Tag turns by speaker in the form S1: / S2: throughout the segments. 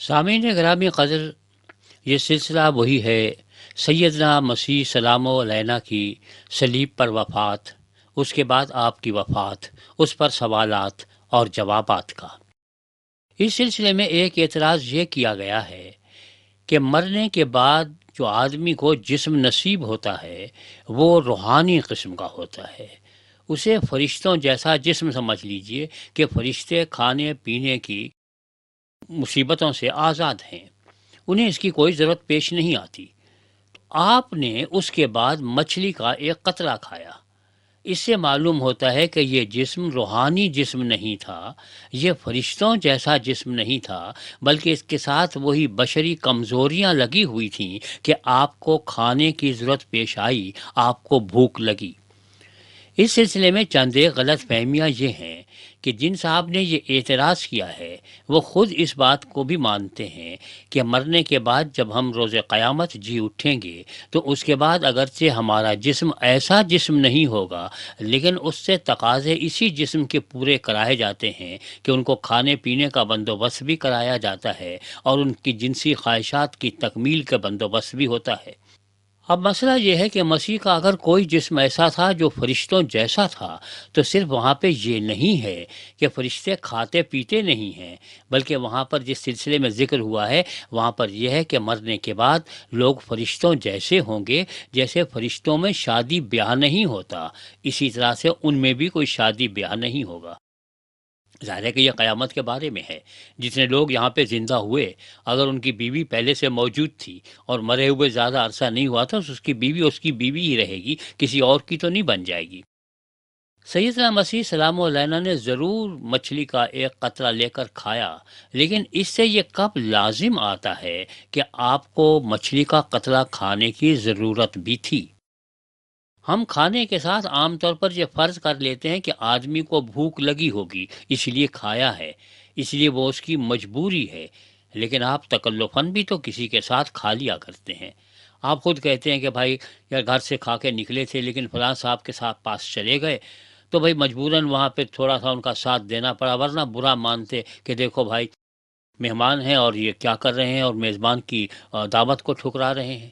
S1: سامعین گرامی قدر، یہ سلسلہ وہی ہے سیدنا مسیح سلام علیہ کی صلیب پر وفات، اس کے بعد آپ کی وفات، اس پر سوالات اور جوابات کا۔ اس سلسلے میں ایک اعتراض یہ کیا گیا ہے کہ مرنے کے بعد جو آدمی کو جسم نصیب ہوتا ہے وہ روحانی قسم کا ہوتا ہے، اسے فرشتوں جیسا جسم سمجھ لیجئے کہ فرشتے کھانے پینے کی مصیبتوں سے آزاد ہیں، انہیں اس کی کوئی ضرورت پیش نہیں آتی۔ آپ نے اس کے بعد مچھلی کا ایک قطرہ کھایا، اس سے معلوم ہوتا ہے کہ یہ جسم روحانی جسم نہیں تھا، یہ فرشتوں جیسا جسم نہیں تھا، بلکہ اس کے ساتھ وہی بشری کمزوریاں لگی ہوئی تھیں کہ آپ کو کھانے کی ضرورت پیش آئی، آپ کو بھوک لگی۔ اس سلسلے میں چند ایک غلط فہمیاں یہ ہیں کہ جن صاحب نے یہ اعتراض کیا ہے وہ خود اس بات کو بھی مانتے ہیں کہ مرنے کے بعد جب ہم روز قیامت جی اٹھیں گے تو اس کے بعد اگرچہ ہمارا جسم ایسا جسم نہیں ہوگا، لیکن اس سے تقاضے اسی جسم کے پورے کرائے جاتے ہیں کہ ان کو کھانے پینے کا بندوبست بھی کرایا جاتا ہے اور ان کی جنسی خواہشات کی تکمیل کا بندوبست بھی ہوتا ہے۔ اب مسئلہ یہ ہے کہ مسیح کا اگر کوئی جسم ایسا تھا جو فرشتوں جیسا تھا تو صرف وہاں پہ یہ نہیں ہے کہ فرشتے کھاتے پیتے نہیں ہیں، بلکہ وہاں پر جس سلسلے میں ذکر ہوا ہے وہاں پر یہ ہے کہ مرنے کے بعد لوگ فرشتوں جیسے ہوں گے، جیسے فرشتوں میں شادی بیاہ نہیں ہوتا، اسی طرح سے ان میں بھی کوئی شادی بیاہ نہیں ہوگا۔ ظاہر ہے کہ یہ قیامت کے بارے میں ہے۔ جتنے لوگ یہاں پہ زندہ ہوئے، اگر ان کی بیوی پہلے سے موجود تھی اور مرے ہوئے زیادہ عرصہ نہیں ہوا تھا تو اس کی بیوی ہی رہے گی، کسی اور کی تو نہیں بن جائے گی۔ سیدنا مسیح سلام علیہ نے ضرور مچھلی کا ایک قطرہ لے کر کھایا، لیکن اس سے یہ کب لازم آتا ہے کہ آپ کو مچھلی کا قطرہ کھانے کی ضرورت بھی تھی؟ ہم کھانے کے ساتھ عام طور پر یہ فرض کر لیتے ہیں کہ آدمی کو بھوک لگی ہوگی اس لیے کھایا ہے، اس لیے وہ اس کی مجبوری ہے، لیکن آپ تکلفاً بھی تو کسی کے ساتھ کھا لیا کرتے ہیں۔ آپ خود کہتے ہیں کہ بھائی یار گھر سے کھا کے نکلے تھے لیکن فلاں صاحب کے ساتھ پاس چلے گئے تو بھائی مجبوراً وہاں پہ تھوڑا سا ان کا ساتھ دینا پڑا، ورنہ برا مانتے کہ دیکھو بھائی مہمان ہیں اور یہ کیا کر رہے ہیں اور میزبان کی دعوت کو ٹھکرا رہے ہیں۔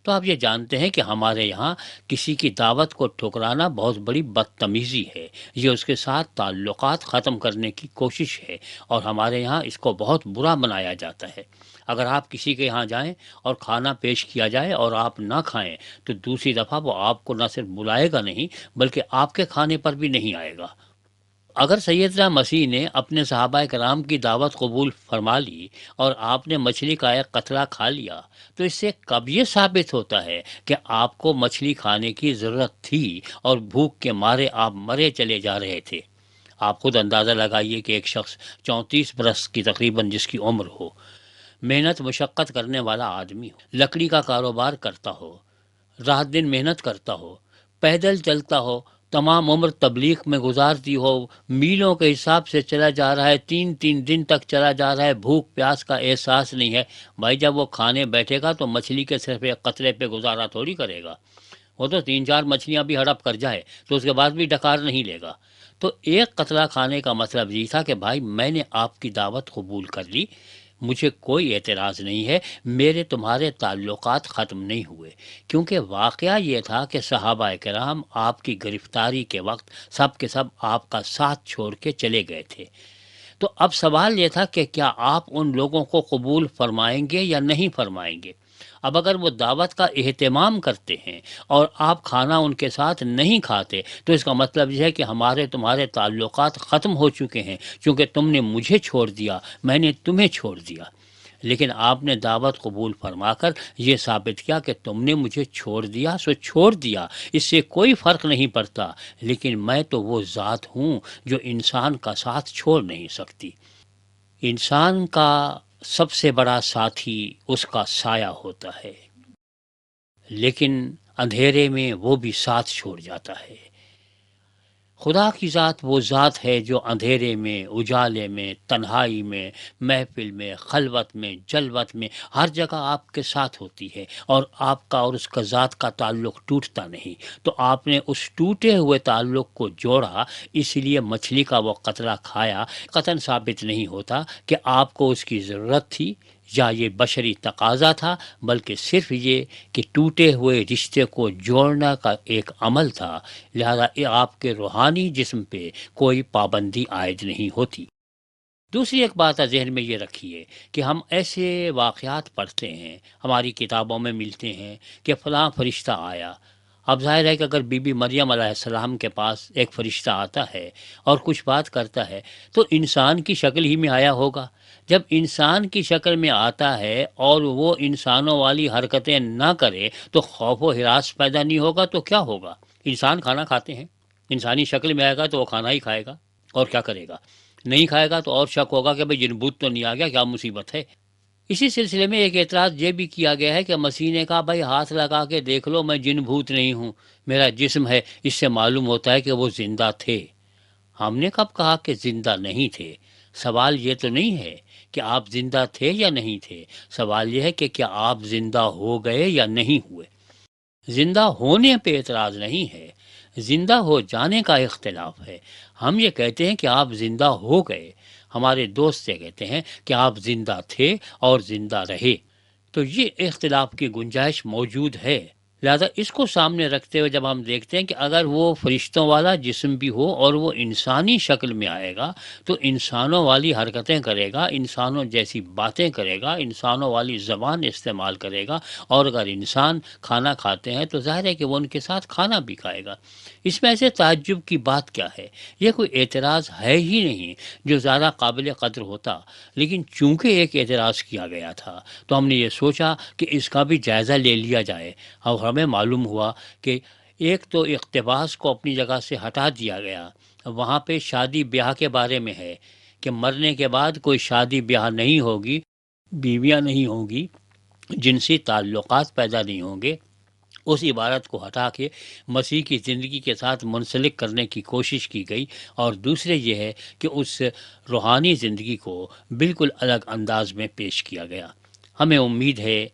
S1: تو آپ یہ جانتے ہیں کہ ہمارے یہاں کسی کی دعوت کو ٹھکرانا بہت بڑی بدتمیزی ہے، یہ اس کے ساتھ تعلقات ختم کرنے کی کوشش ہے، اور ہمارے یہاں اس کو بہت برا منایا جاتا ہے۔ اگر آپ کسی کے یہاں جائیں اور کھانا پیش کیا جائے اور آپ نہ کھائیں تو دوسری دفعہ وہ آپ کو نہ صرف بلائے گا نہیں بلکہ آپ کے کھانے پر بھی نہیں آئے گا۔ اگر سیدنا مسیح نے اپنے صحابہ کرام کی دعوت قبول فرما لی اور آپ نے مچھلی کا ایک قطرہ کھا لیا تو اس سے کب یہ ثابت ہوتا ہے کہ آپ کو مچھلی کھانے کی ضرورت تھی اور بھوک کے مارے آپ مرے چلے جا رہے تھے؟ آپ خود اندازہ لگائیے کہ ایک شخص 34 برس کی تقریباً جس کی عمر ہو، محنت مشقت کرنے والا آدمی ہو، لکڑی کا کاروبار کرتا ہو، رات دن محنت کرتا ہو، پیدل چلتا ہو، تمام عمر تبلیغ میں گزارتی ہو، میلوں کے حساب سے چلا جا رہا ہے، 3 دن تک چلا جا رہا ہے، بھوک پیاس کا احساس نہیں ہے۔ بھائی جب وہ کھانے بیٹھے گا تو مچھلی کے صرف ایک قطرے پہ گزارا تھوڑی کرے گا، وہ تو 3 4 مچھلیاں بھی ہڑپ کر جائے تو اس کے بعد بھی ڈکار نہیں لے گا۔ تو ایک قطرہ کھانے کا مطلب یہ تھا کہ بھائی میں نے آپ کی دعوت قبول کر لی، مجھے کوئی اعتراض نہیں ہے، میرے تمہارے تعلقات ختم نہیں ہوئے، کیونکہ واقعہ یہ تھا کہ صحابہ کرام آپ کی گرفتاری کے وقت سب کے سب آپ کا ساتھ چھوڑ کے چلے گئے تھے۔ تو اب سوال یہ تھا کہ کیا آپ ان لوگوں کو قبول فرمائیں گے یا نہیں فرمائیں گے؟ اب اگر وہ دعوت کا اہتمام کرتے ہیں اور آپ کھانا ان کے ساتھ نہیں کھاتے تو اس کا مطلب یہ ہے کہ ہمارے تمہارے تعلقات ختم ہو چکے ہیں، چونکہ تم نے مجھے چھوڑ دیا، میں نے تمہیں چھوڑ دیا۔ لیکن آپ نے دعوت قبول فرما کر یہ ثابت کیا کہ تم نے مجھے چھوڑ دیا سو چھوڑ دیا، اس سے کوئی فرق نہیں پڑتا، لیکن میں تو وہ ذات ہوں جو انسان کا ساتھ چھوڑ نہیں سکتی۔ انسان کا سب سے بڑا ساتھی اس کا سایہ ہوتا ہے، لیکن اندھیرے میں وہ بھی ساتھ چھوڑ جاتا ہے۔ خدا کی ذات وہ ذات ہے جو اندھیرے میں، اجالے میں، تنہائی میں، محفل میں، خلوت میں، جلوت میں، ہر جگہ آپ کے ساتھ ہوتی ہے، اور آپ کا اور اس کا ذات کا تعلق ٹوٹتا نہیں۔ تو آپ نے اس ٹوٹے ہوئے تعلق کو جوڑا، اس لیے مچھلی کا وہ قطرہ کھایا۔ قطعاً ثابت نہیں ہوتا کہ آپ کو اس کی ضرورت تھی یا یہ بشری تقاضا تھا، بلکہ صرف یہ کہ ٹوٹے ہوئے رشتے کو جوڑنا کا ایک عمل تھا، لہذا آپ کے روحانی جسم پہ کوئی پابندی عائد نہیں ہوتی۔ دوسری ایک بات ذہن میں یہ رکھیے کہ ہم ایسے واقعات پڑھتے ہیں، ہماری کتابوں میں ملتے ہیں کہ فلاں فرشتہ آیا۔ اب ظاہر ہے کہ اگر بی بی مریم علیہ السلام کے پاس ایک فرشتہ آتا ہے اور کچھ بات کرتا ہے تو انسان کی شکل ہی میں آیا ہوگا۔ جب انسان کی شکل میں آتا ہے اور وہ انسانوں والی حرکتیں نہ کرے تو خوف و ہراس پیدا نہیں ہوگا تو کیا ہوگا؟ انسان کھانا کھاتے ہیں، انسانی شکل میں آئے گا تو وہ کھانا ہی کھائے گا، اور کیا کرے گا؟ نہیں کھائے گا تو اور شک ہوگا کہ بھئی جن بھوت تو نہیں آ گیا، کیا مصیبت ہے۔ اسی سلسلے میں ایک اعتراض یہ بھی کیا گیا ہے کہ مسیح نے کہا بھائی ہاتھ لگا کے دیکھ لو، میں جن بھوت نہیں ہوں، میرا جسم ہے۔ اس سے معلوم ہوتا ہے کہ وہ زندہ تھے۔ ہم نے کب کہا کہ زندہ نہیں تھے؟ سوال یہ تو نہیں ہے کہ آپ زندہ تھے یا نہیں تھے، سوال یہ ہے کہ کیا آپ زندہ ہو گئے یا نہیں ہوئے۔ زندہ ہونے پہ اعتراض نہیں ہے، زندہ ہو جانے کا اختلاف ہے۔ ہم یہ کہتے ہیں کہ آپ زندہ ہو گئے، ہمارے دوست یہ کہتے ہیں کہ آپ زندہ تھے اور زندہ رہے، تو یہ اختلاف کی گنجائش موجود ہے۔ لہذا اس کو سامنے رکھتے ہوئے جب ہم دیکھتے ہیں کہ اگر وہ فرشتوں والا جسم بھی ہو اور وہ انسانی شکل میں آئے گا تو انسانوں والی حرکتیں کرے گا، انسانوں جیسی باتیں کرے گا، انسانوں والی زبان استعمال کرے گا، اور اگر انسان کھانا کھاتے ہیں تو ظاہر ہے کہ وہ ان کے ساتھ کھانا بھی کھائے گا۔ اس میں ایسے تعجب کی بات کیا ہے؟ یہ کوئی اعتراض ہے ہی نہیں جو زیادہ قابل قدر ہوتا، لیکن چونکہ ایک اعتراض کیا گیا تھا تو ہم نے یہ سوچا کہ اس کا بھی جائزہ لے لیا جائے، اور ہمیں معلوم ہوا کہ ایک تو اقتباس کو اپنی جگہ سے ہٹا دیا گیا، وہاں پہ شادی بیاہ کے بارے میں ہے کہ مرنے کے بعد کوئی شادی بیاہ نہیں ہوگی، بیویاں نہیں ہوں گی، جنسی تعلقات پیدا نہیں ہوں گے۔ اس عبارت کو ہٹا کے مسیح کی زندگی کے ساتھ منسلک کرنے کی کوشش کی گئی، اور دوسرے یہ ہے کہ اس روحانی زندگی کو بالکل الگ انداز میں پیش کیا گیا۔ ہمیں امید ہے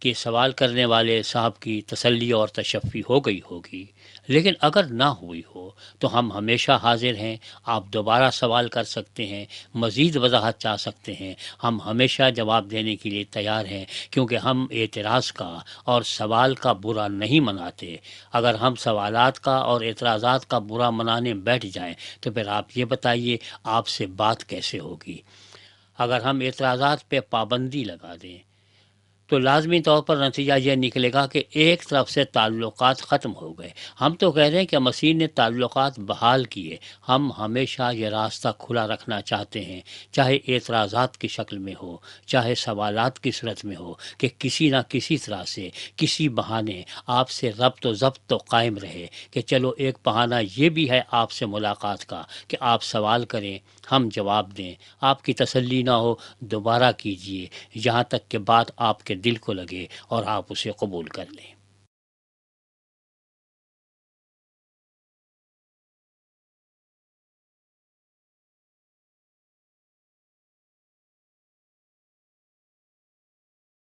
S1: کہ سوال کرنے والے صاحب کی تسلی اور تشفی ہو گئی ہوگی، لیکن اگر نہ ہوئی ہو تو ہم ہمیشہ حاضر ہیں، آپ دوبارہ سوال کر سکتے ہیں، مزید وضاحت چاہ سکتے ہیں، ہم ہمیشہ جواب دینے کے لیے تیار ہیں، کیونکہ ہم اعتراض کا اور سوال کا برا نہیں مناتے۔ اگر ہم سوالات کا اور اعتراضات کا برا منانے بیٹھ جائیں تو پھر آپ یہ بتائیے آپ سے بات کیسے ہوگی؟ اگر ہم اعتراضات پہ پابندی لگا دیں تو لازمی طور پر نتیجہ یہ نکلے گا کہ ایک طرف سے تعلقات ختم ہو گئے۔ ہم تو کہہ رہے ہیں کہ مسیح نے تعلقات بحال کیے، ہم ہمیشہ یہ راستہ کھلا رکھنا چاہتے ہیں، چاہے اعتراضات کی شکل میں ہو، چاہے سوالات کی صورت میں ہو، کہ کسی نہ کسی طرح سے کسی بہانے آپ سے ربط و ضبط تو قائم رہے، کہ چلو ایک بہانہ یہ بھی ہے آپ سے ملاقات کا کہ آپ سوال کریں، ہم جواب دیں، آپ کی تسلی نہ ہو دوبارہ کیجئے، یہاں تک کہ بات آپ کے دل کو لگے اور آپ اسے قبول کر لیں۔